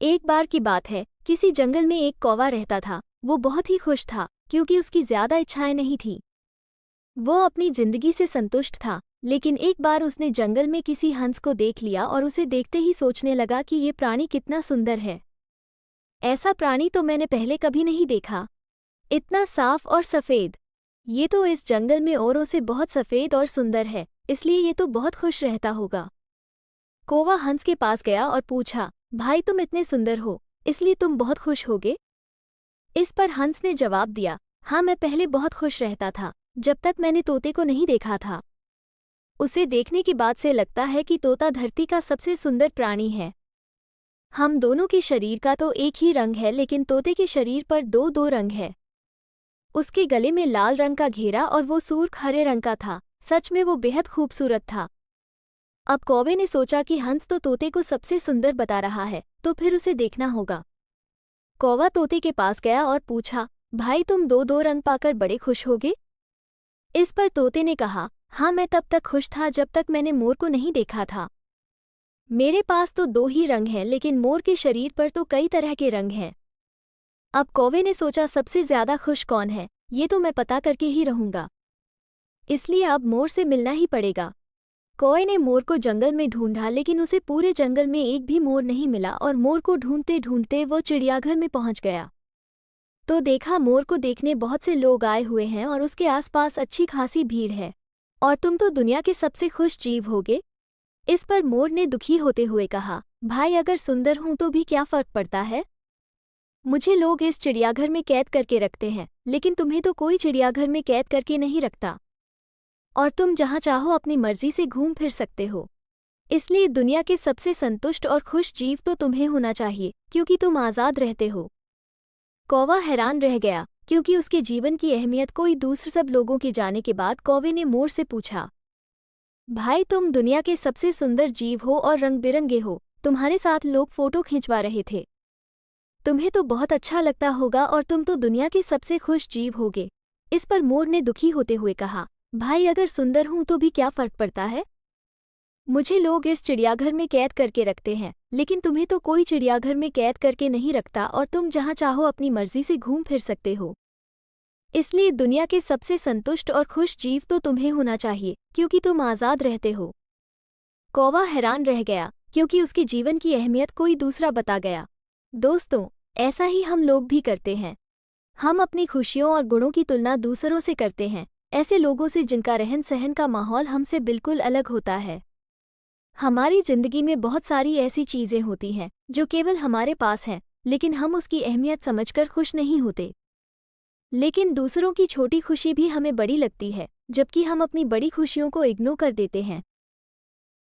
एक बार की बात है, किसी जंगल में एक कौवा रहता था। वो बहुत ही खुश था क्योंकि उसकी ज्यादा इच्छाएं नहीं थी। वो अपनी जिंदगी से संतुष्ट था। लेकिन एक बार उसने जंगल में किसी हंस को देख लिया और उसे देखते ही सोचने लगा कि ये प्राणी कितना सुंदर है। ऐसा प्राणी तो मैंने पहले कभी नहीं देखा। इतना साफ और सफेद। ये तो इस जंगल में औरों से बहुत सफेद और सुंदर है, इसलिए ये तो बहुत खुश रहता होगा। कौवा हंस के पास गया और पूछा, भाई तुम इतने सुंदर हो, इसलिए तुम बहुत खुश होगे? इस पर हंस ने जवाब दिया, हाँ मैं पहले बहुत खुश रहता था, जब तक मैंने तोते को नहीं देखा था। उसे देखने के बाद से लगता है कि तोता धरती का सबसे सुंदर प्राणी है। हम दोनों के शरीर का तो एक ही रंग है, लेकिन तोते के शरीर पर दो दो रंग है। उसके गले में लाल रंग का घेरा और वो सूर्ख हरे रंग का था। सच में वो बेहद खूबसूरत था। अब कौवे ने सोचा कि हंस तो तोते को सबसे सुंदर बता रहा है, तो फिर उसे देखना होगा। कौवा तोते के पास गया और पूछा, भाई तुम दो दो रंग पाकर बड़े खुश होगे? इस पर तोते ने कहा, हाँ मैं तब तक खुश था जब तक मैंने मोर को नहीं देखा था। मेरे पास तो दो ही रंग हैं, लेकिन मोर के शरीर पर तो कई तरह के रंग हैं। अब कौवे ने सोचा, सबसे ज्यादा खुश कौन है, ये तो मैं पता करके ही रहूंगा। इसलिए अब मोर से मिलना ही पड़ेगा। कौवे ने मोर को जंगल में ढूंढा, लेकिन उसे पूरे जंगल में एक भी मोर नहीं मिला और मोर को ढूंढते ढूंढते वो चिड़ियाघर में पहुंच गया। तो देखा, मोर को देखने बहुत से लोग आए हुए हैं और उसके आसपास अच्छी खासी भीड़ है। और तुम तो दुनिया के सबसे खुश जीव होगे। इस पर मोर ने दुखी होते हुए कहा, भाई अगर सुंदर हूं तो भी क्या फर्क पड़ता है? मुझे लोग इस चिड़ियाघर में कैद करके रखते हैं, लेकिन तुम्हें तो कोई चिड़ियाघर में कैद करके नहीं रखता। और तुम जहां चाहो अपनी मर्जी से घूम फिर सकते हो। इसलिए दुनिया के सबसे संतुष्ट और खुश जीव तो तुम्हें होना चाहिए, क्योंकि तुम आज़ाद रहते हो। कौवा हैरान रह गया, क्योंकि उसके जीवन की अहमियत कोई दूसरे सब लोगों के जाने के बाद कौवे ने मोर से पूछा, भाई तुम दुनिया के सबसे सुंदर जीव हो और रंग बिरंगे हो, तुम्हारे साथ लोग फोटो खिंचवा रहे थे। तुम्हें तो बहुत अच्छा लगता होगा और तुम तो दुनिया के सबसे खुश जीव होगे। इस पर मोर ने दुखी होते हुए कहा, भाई अगर सुंदर हूं तो भी क्या फर्क पड़ता है? मुझे लोग इस चिड़ियाघर में कैद करके रखते हैं, लेकिन तुम्हें तो कोई चिड़ियाघर में कैद करके नहीं रखता और तुम जहां चाहो अपनी मर्जी से घूम फिर सकते हो। इसलिए दुनिया के सबसे संतुष्ट और खुश जीव तो तुम्हें होना चाहिए, क्योंकि तुम आज़ाद रहते हो। कौवा हैरान रह गया, क्योंकि उसके जीवन की अहमियत कोई दूसरा बता गया। दोस्तों, ऐसा ही हम लोग भी करते हैं। हम अपनी खुशियों और गुणों की तुलना दूसरों से करते हैं, ऐसे लोगों से जिनका रहन सहन का माहौल हमसे बिल्कुल अलग होता है। हमारी जिंदगी में बहुत सारी ऐसी चीजें होती हैं जो केवल हमारे पास हैं, लेकिन हम उसकी अहमियत समझकर खुश नहीं होते। लेकिन दूसरों की छोटी खुशी भी हमें बड़ी लगती है, जबकि हम अपनी बड़ी खुशियों को इग्नोर कर देते हैं।